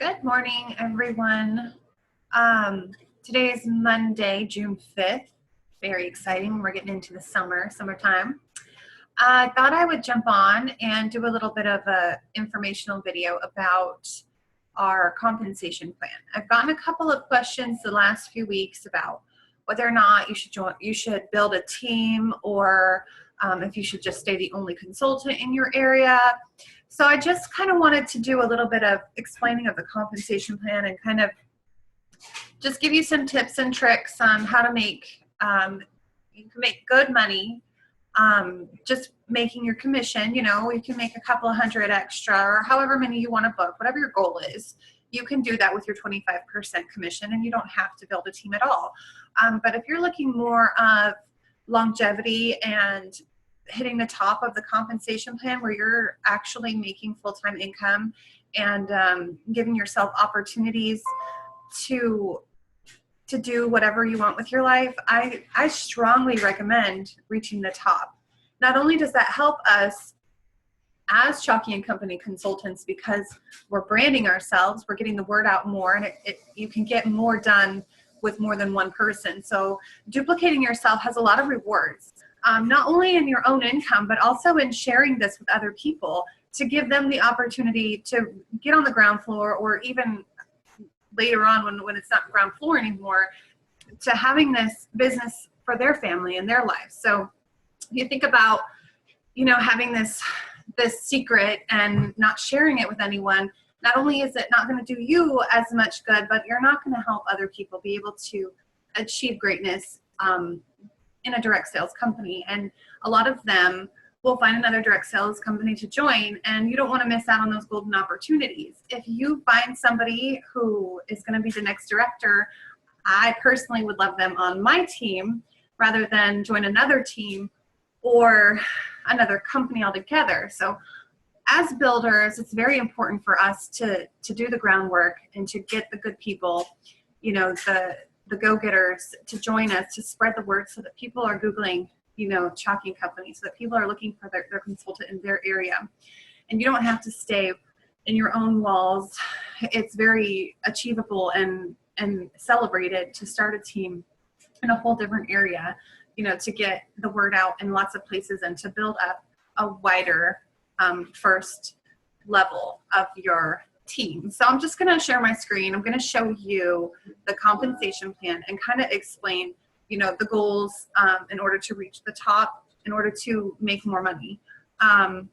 Good morning, everyone. Today is Monday, June 5th. Very exciting. We're getting into the summertime. I thought I would jump on and do a little bit of a informational video about our compensation plan. I've gotten a couple of questions the last few weeks about whether or not you should build a team, or if you should just stay the only consultant in your area. So I just kind of wanted to do a little bit of explaining of the compensation plan and kind of just give you some tips and tricks on how to make, you can make good money, just making your commission. You know, you can make a couple of hundred extra, or however many you want to book, whatever your goal is. You can do that with your 25% commission, and you don't have to build a team at all. But if you're looking more of longevity and hitting the top of the compensation plan where you're actually making full-time income and giving yourself opportunities to do whatever you want with your life, I strongly recommend reaching the top. Not only does that help us as Chalky & Company consultants, because we're branding ourselves, we're getting the word out more, and you can get more done with more than one person. So duplicating yourself has a lot of rewards, not only in your own income, but also in sharing this with other people to give them the opportunity to get on the ground floor, or even later on when it's not ground floor anymore, to having this business for their family and their life. So you think about, you know, having this secret and not sharing it with anyone. Not only is it not going to do you as much good, but you're not going to help other people be able to achieve greatness in a direct sales company. And a lot of them will find another direct sales company to join, and you don't want to miss out on those golden opportunities. If you find somebody who is going to be the next director, I personally would love them on my team rather than join another team or another company altogether. So as builders, it's very important for us to do the groundwork and to get the good people, you know, the go-getters to join us, to spread the word so that people are Googling, you know, Chalky & Company, so that people are looking for their consultant in their area. And you don't have to stay in your own walls. It's very achievable and celebrated to start a team in a whole different area, you know, to get the word out in lots of places and to build up a wider first level of your team. So I'm just going to share my screen. I'm going to show you the compensation plan and kind of explain, you know, the goals in order to reach the top, in order to make more money. And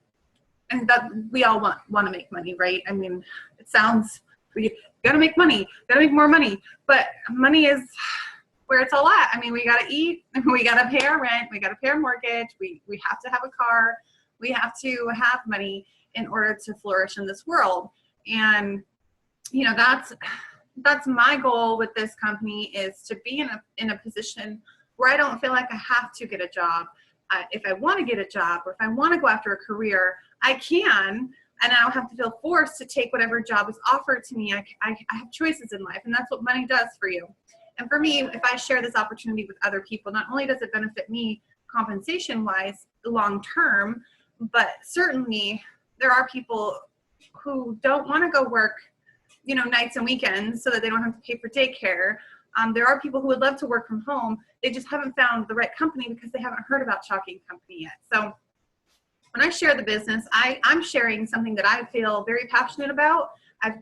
that we all want to make money, right? I mean, it sounds, we got to make money, got to make more money, but money is where it's all at. I mean, we got to eat, we got to pay our rent, we got to pay our mortgage, we have to have a car, we have to have money in order to flourish in this world. And, you know, that's my goal with this company, is to be in a position where I don't feel like I have to get a job. If I want to get a job, or if I want to go after a career, I can, and I don't have to feel forced to take whatever job is offered to me. I have choices in life, and that's what money does for you. And for me, if I share this opportunity with other people, not only does it benefit me compensation-wise long term, but certainly there are people who don't want to go work, you know, nights and weekends so that they don't have to pay for daycare. There are people who would love to work from home. They just haven't found the right company because they haven't heard about Chalky & Company yet. So when I share the business, I'm sharing something that I feel very passionate about.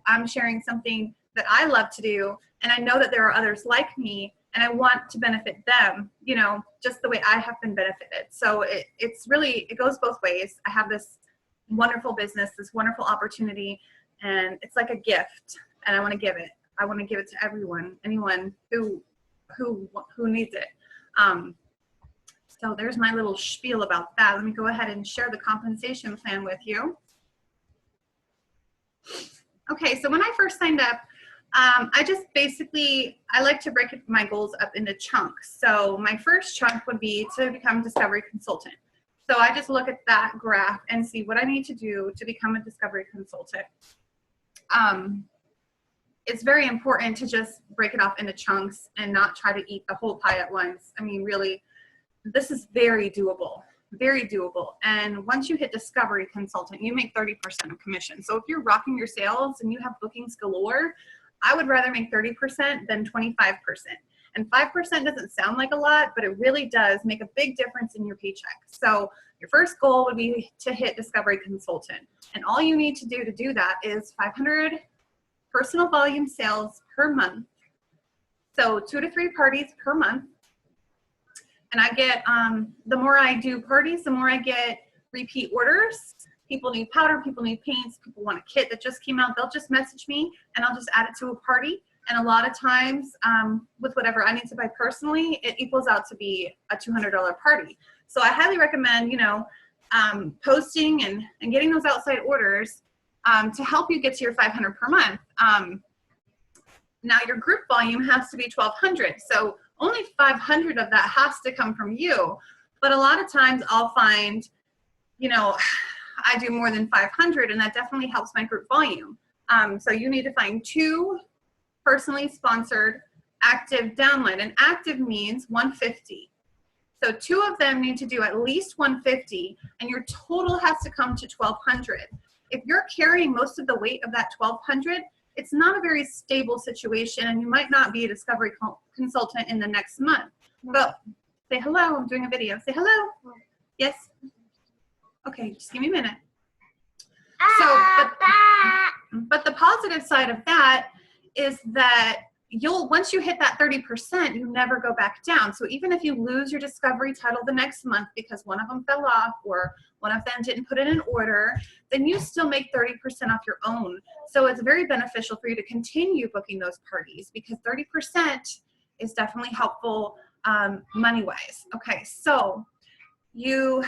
I'm sharing something that I love to do, and I know that there are others like me, and I want to benefit them, you know, just the way I have been benefited. So it's really, it goes both ways. I have this wonderful business, this wonderful opportunity, and it's like a gift, and I want to give it. I want to give it to everyone, anyone who needs it. So there's my little spiel about that. Let me go ahead and share the compensation plan with you. Okay, so when I first signed up, I just basically, I like to break my goals up into chunks. So my first chunk would be to become a discovery consultant. So I just look at that graph and see what I need to do to become a discovery consultant. It's very important to just break it off into chunks and not try to eat the whole pie at once. I mean, really, this is very doable. very doable. And once you hit discovery consultant, you make 30% of commission. So if you're rocking your sales and you have bookings galore, I would rather make 30% than 25%. And 5% doesn't sound like a lot, but it really does make a big difference in your paycheck. So your first goal would be to hit discovery consultant. And all you need to do that is 500 personal volume sales per month. So 2 to 3 parties per month. And I get, the more I do parties, the more I get repeat orders. People need powder, people need paints, people want a kit that just came out. They'll just message me and I'll just add it to a party. And a lot of times with whatever I need to buy personally, it equals out to be a $200 party. So I highly recommend, you know, posting and getting those outside orders to help you get to your 500 per month. Now your group volume has to be 1,200. So only 500 of that has to come from you. But a lot of times I'll find, you know, I do more than 500 and that definitely helps my group volume. So you need to find 2 personally sponsored active downline. And active means 150. So 2 of them need to do at least 150 and your total has to come to 1,200. If you're carrying most of the weight of that 1,200, it's not a very stable situation and you might not be a discovery consultant in the next month. But say hello, I'm doing a video. Say hello. Yes? Okay, just give me a minute. So, but the positive side of that is that once you hit that 30%, you never go back down. So even if you lose your discovery title the next month because one of them fell off or one of them didn't put in an order, then you still make 30% off your own. So it's very beneficial for you to continue booking those parties because 30% is definitely helpful money-wise. Okay, so you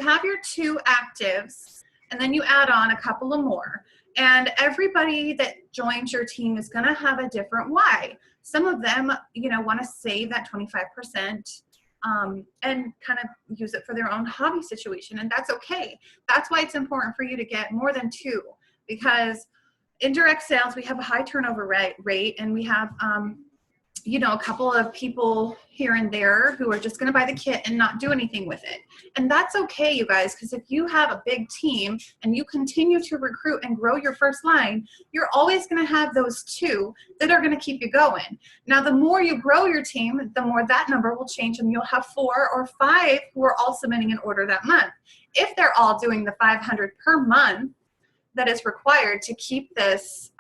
have your 2 actives and then you add on a couple of more. And everybody that joins your team is gonna have a different why. Some of them, you know, wanna save that 25% and kind of use it for their own hobby situation, and that's okay. That's why it's important for you to get more than 2, because in direct sales, we have a high turnover rate and we have, you know, a couple of people here and there who are just going to buy the kit and not do anything with it. And that's okay, you guys, because if you have a big team and you continue to recruit and grow your first line, you're always going to have those 2 that are going to keep you going. Now, the more you grow your team, the more that number will change and you'll have 4 or 5 who are all submitting an order that month. If they're all doing the 500 per month that is required to keep this,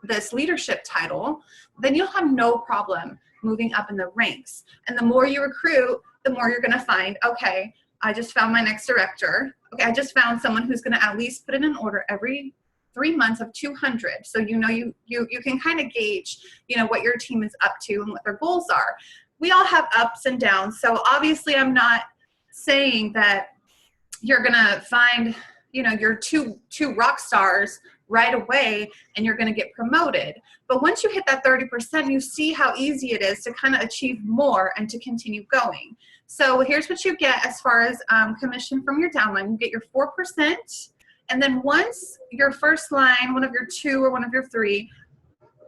this leadership title, then you'll have no problem moving up in the ranks. And the more you recruit, the more you're gonna find, okay, I just found my next director. Okay, I just found someone who's gonna at least put in an order every 3 months of 200. So you know you can kind of gauge, you know, what your team is up to and what their goals are. We all have ups and downs. So obviously I'm not saying that you're gonna find, you know, your two rock stars right away and you're going to get promoted. But once you hit that 30%, you see how easy it is to kind of achieve more and to continue going. So here's what you get as far as commission from your downline. You get your 4%. And then once your first line, one of your 2 or one of your 3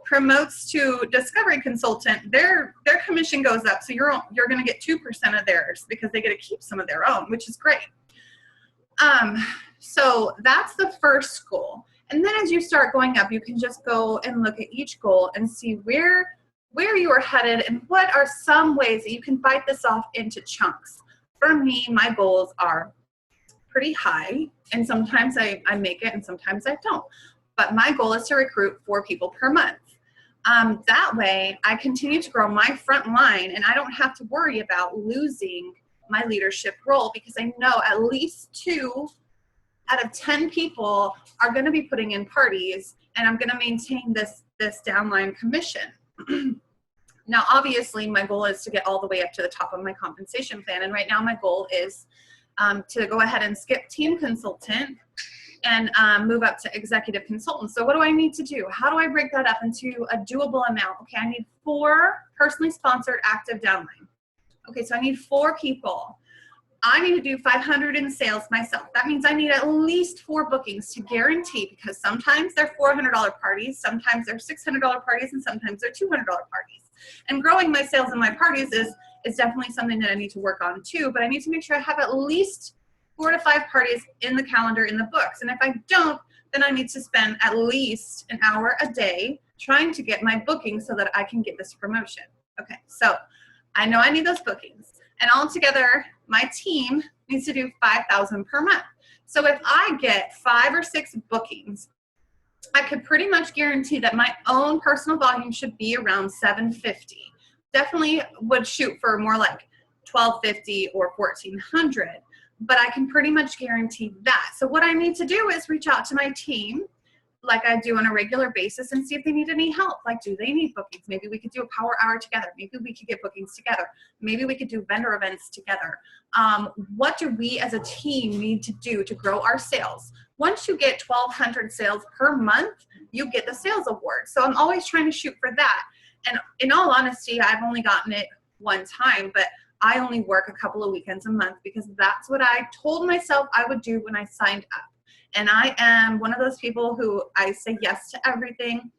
promotes to discovery consultant, their commission goes up. So you're going to get 2% of theirs because they get to keep some of their own, which is great. So that's the first goal. And then as you start going up, you can just go and look at each goal and see where you are headed and what are some ways that you can bite this off into chunks. For me, my goals are pretty high, and sometimes I make it and sometimes I don't. But my goal is to recruit 4 people per month. That way, I continue to grow my front line and I don't have to worry about losing my leadership role because I know at least 2 out of 10 people are going to be putting in parties and I'm going to maintain this downline commission. Now, obviously, my goal is to get all the way up to the top of my compensation plan. And right now my goal is to go ahead and skip team consultant and move up to executive consultant. So what do I need to do? How do I break that up into a doable amount? Okay, I need 4 personally sponsored active downline. Okay, so I need 4 people. I need to do 500 in sales myself. That means I need at least 4 bookings to guarantee, because sometimes they're $400 parties, sometimes they're $600 parties, and sometimes they're $200 parties. And growing my sales and my parties is definitely something that I need to work on too, but I need to make sure I have at least 4 to 5 parties in the calendar, in the books. And if I don't, then I need to spend at least an hour a day trying to get my bookings so that I can get this promotion. Okay, so I know I need those bookings. And altogether, my team needs to do 5,000 per month. So if I get 5 or 6 bookings, I could pretty much guarantee that my own personal volume should be around 750. Definitely would shoot for more like 1250 or 1400, but I can pretty much guarantee that. So what I need to do is reach out to my team like I do on a regular basis and see if they need any help. Like, do they need bookings? Maybe we could do a power hour together. Maybe we could get bookings together. Maybe we could do vendor events together. What do we as a team need to do to grow our sales? Once you get 1,200 sales per month, you get the sales award. So I'm always trying to shoot for that. And in all honesty, I've only gotten it one time, but I only work a couple of weekends a month because that's what I told myself I would do when I signed up. And I am one of those people who I say yes to everything.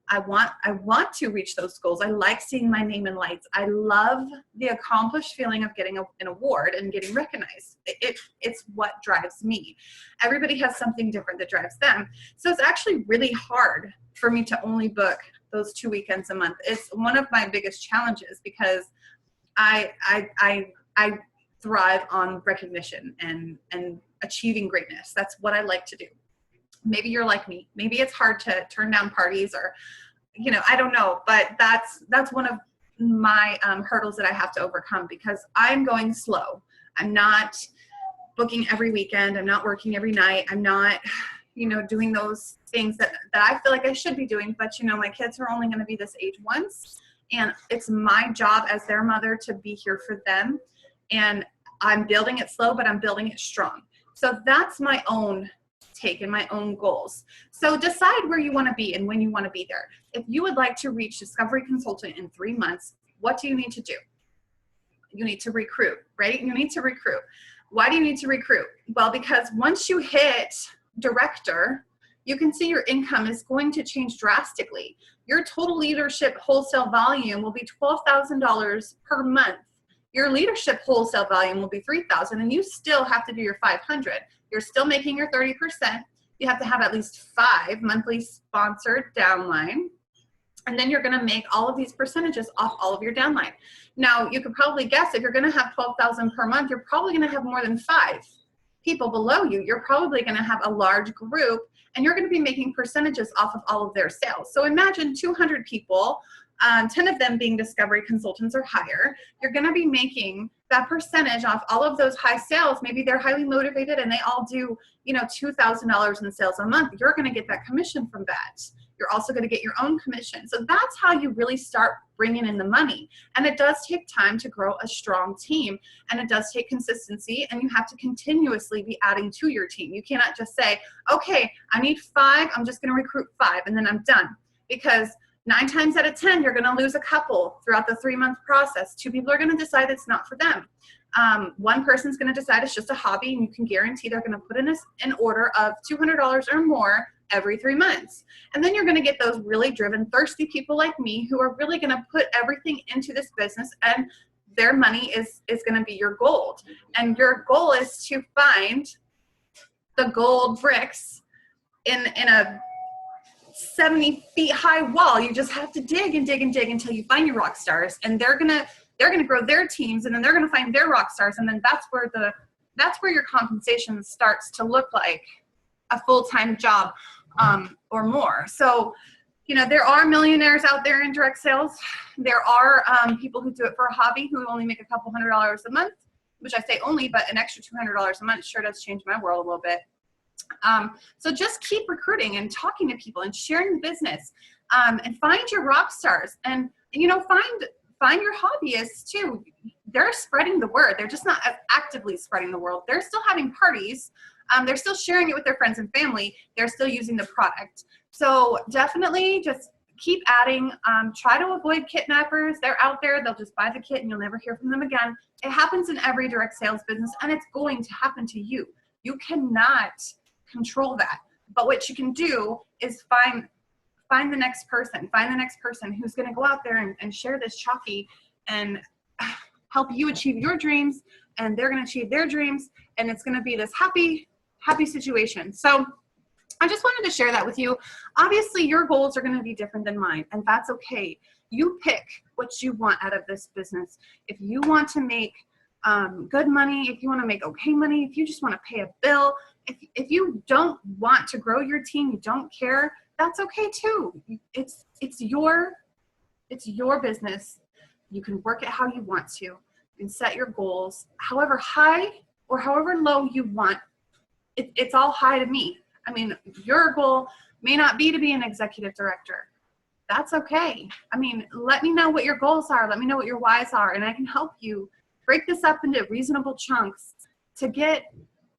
I want to reach those goals. I like seeing my name in lights. I love the accomplished feeling of getting an award and getting recognized. It's what drives me. Everybody has something different that drives them. So it's actually really hard for me to only book those 2 weekends a month. It's one of my biggest challenges because I thrive on recognition and achieving greatness. That's what I like to do. Maybe you're like me. Maybe it's hard to turn down parties or, I don't know, but that's one of my hurdles that I have to overcome because I'm going slow. I'm not booking every weekend. I'm not working every night. I'm not, doing those things that I feel like I should be doing. But, my kids are only going to be this age once. And it's my job as their mother to be here for them. And I'm building it slow, but I'm building it strong. So that's my own take and my own goals. So decide where you want to be and when you want to be there. If you would like to reach Discovery Consultant in 3 months, what do you need to do? You need to recruit, right? You need to recruit. Why do you need to recruit? Well, because once you hit director, you can see your income is going to change drastically. Your total leadership wholesale volume will be $12,000 per month. Your leadership wholesale volume will be $3,000, and you still have to do your 500. You're still making your 30%. You have to have at least 5 monthly sponsored downline, and then you're going to make all of these percentages off all of your downline. Now, you could probably guess if you're going to have 12,000 per month, you're probably going to have more than 5 people below you. You're probably going to have a large group, and you're going to be making percentages off of all of their sales. So imagine 200 people. 10 of them being Discovery Consultants or higher, you're going to be making that percentage off all of those high sales. Maybe they're highly motivated and they all do, $2,000 in sales a month. You're going to get that commission from that. You're also going to get your own commission. So that's how you really start bringing in the money. And it does take time to grow a strong team, and it does take consistency, and you have to continuously be adding to your team. You cannot just say, okay, I need 5, I'm just going to recruit 5 and then I'm done, because 9 times out of 10, you're going to lose a couple throughout the 3-month process. 2 people are going to decide it's not for them. 1 person's going to decide it's just a hobby, and you can guarantee they're going to put in an order of $200 or more every 3 months. And then you're going to get those really driven, thirsty people like me who are really going to put everything into this business, and their money is going to be your gold. And your goal is to find the gold bricks in a 70 feet high wall. You just have to dig and dig and dig until you find your rock stars, and they're gonna grow their teams, and then they're gonna find their rock stars, and then that's where your compensation starts to look like a full-time job or more. So there are millionaires out there in direct sales. There are people who do it for a hobby who only make a couple $100s a month, which I say only, but an extra $200 a month sure does change my world a little bit. So just keep recruiting and talking to people and sharing the business, and find your rock stars, and find your hobbyists too. They're spreading the word. They're just not actively spreading the word. They're still having parties. They're still sharing it with their friends and family. They're still using the product. So definitely just keep adding. Try to avoid kidnappers. They're out there. They'll just buy the kit and you'll never hear from them again. It happens in every direct sales business, and it's going to happen to you. You cannot control that. But what you can do is find the next person. Find the next person who's going to go out there and share this chalky and help you achieve your dreams, and they're going to achieve their dreams, and it's going to be this happy situation. So I just wanted to share that with you. Obviously, your goals are going to be different than mine, and that's okay. You pick what you want out of this business. If you want to make good money, if you want to make okay money, if you just want to pay a bill, if you don't want to grow your team, you don't care, that's okay too. It's your business. You can work it how you want to. You can set your goals however high or however low you want. It's all high to me. I mean, your goal may not be to be an executive director. That's okay. I mean, let me know what your goals are. Let me know what your whys are, and I can help you break this up into reasonable chunks to get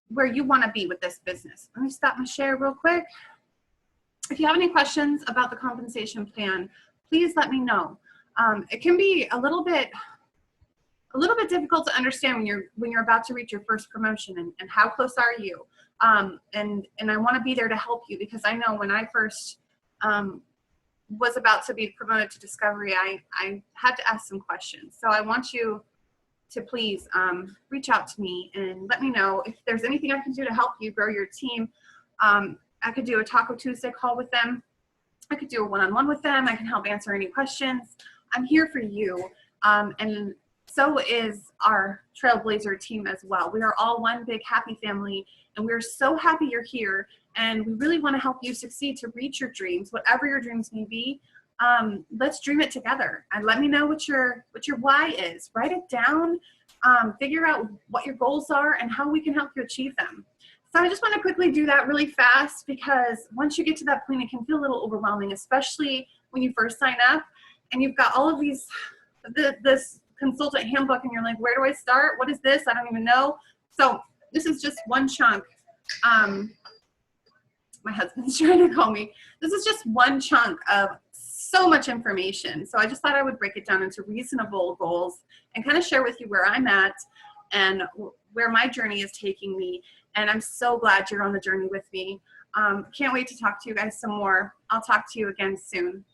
where you want to be with this business. Let me stop my share real quick. If you have any questions about the compensation plan, please let me know. It can be a little bit difficult to understand when you're about to reach your first promotion and how close are you. And I want to be there to help you, because I know when I first was about to be promoted to Discovery, I had to ask some questions. So I want you to please reach out to me and let me know if there's anything I can do to help you grow your team. I could do a Taco Tuesday call with them. I could do a one-on-one with them. I can help answer any questions. I'm here for you. And so is our Trailblazer team as well. We are all one big happy family, and we're so happy you're here. And we really want to help you succeed to reach your dreams, whatever your dreams may be. Let's dream it together, and let me know what your why is. Write it down, figure out what your goals are and how we can help you achieve them. So I just want to quickly do that really fast, because once you get to that point, it can feel a little overwhelming, especially when you first sign up and you've got all of these, this consultant handbook, and you're like, where do I start? What is this? I don't even know. So this is just one chunk. My husband's trying to call me. This is just one chunk of so much information. So I just thought I would break it down into reasonable goals and kind of share with you where I'm at and where my journey is taking me. And I'm so glad you're on the journey with me. Can't wait to talk to you guys some more. I'll talk to you again soon.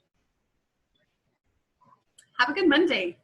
Have a good Monday.